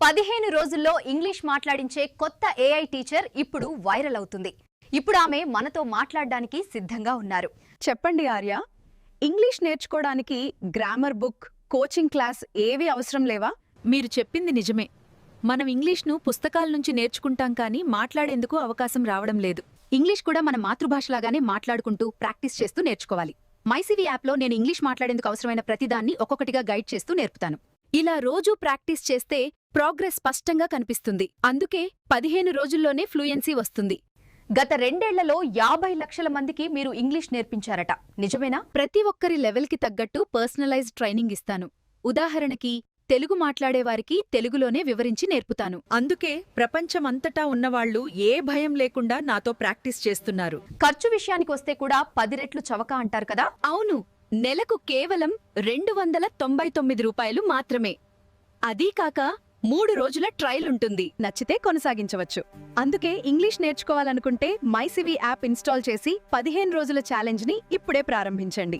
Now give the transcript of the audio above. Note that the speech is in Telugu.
15 రోజుల్లో ఇంగ్లీష్ మాట్లాడించే కొత్త ఏఐ టీచర్ ఇప్పుడు వైరల్ అవుతుంది. ఇప్పుడు ఆమె మనతో మాట్లాడడానికి సిద్ధంగా ఉన్నారు. చెప్పండి ఆర్య, ఇంగ్లీష్ నేర్చుకోవడానికి గ్రామర్ బుక్, కోచింగ్ క్లాస్ ఏవి అవసరం లేవా? మీరు చెప్పింది నిజమే. మనం ఇంగ్లీష్ను పుస్తకాల నుంచి నేర్చుకుంటాం కానీ మాట్లాడేందుకు అవకాశం రావడం లేదు. ఇంగ్లీష్ కూడా మన మాతృభాషలాగానే మాట్లాడుకుంటూ ప్రాక్టీస్ చేస్తూ నేర్చుకోవాలి. మైసివి యాప్లో నేను ఇంగ్లీష్ మాట్లాడేందుకు అవసరమైన ప్రతిదాన్ని ఒక్కొక్కటిగా గైడ్ చేస్తూ నేర్పుతాను. ఇలా రోజూ ప్రాక్టీస్ చేస్తే ప్రోగ్రెస్ స్పష్టంగా కనిపిస్తుంది. అందుకే 15 రోజుల్లోనే ఫ్లూయెన్సీ వస్తుంది. గత 2 ఏళ్లలో 50 లక్షల మందికి మీరు ఇంగ్లీష్ నేర్పించారట, నిజమేనా? ప్రతి ఒక్కరి లెవెల్కి తగ్గట్టు పర్సనలైజ్డ్ ట్రైనింగ్ ఇస్తాను. ఉదాహరణకి తెలుగు మాట్లాడేవారికి తెలుగులోనే వివరించి నేర్పుతాను. అందుకే ప్రపంచమంతటా ఉన్నవాళ్లు ఏ భయం లేకుండా నాతో ప్రాక్టీస్ చేస్తున్నారు. ఖర్చు విషయానికి వస్తే కూడా 10 రెట్లు చవక అంటారు కదా? అవును, నెలకు కేవలం 299 రూపాయలు మాత్రమే. అదీ కాక 3 రోజుల ట్రయల్ ఉంటుంది. నచ్చితే కొనసాగించవచ్చు. అందుకే ఇంగ్లీష్ నేర్చుకోవాలనుకుంటే మైసివి యాప్ ఇన్స్టాల్ చేసి 15 రోజుల ఛాలెంజ్ని ఇప్పుడే ప్రారంభించండి.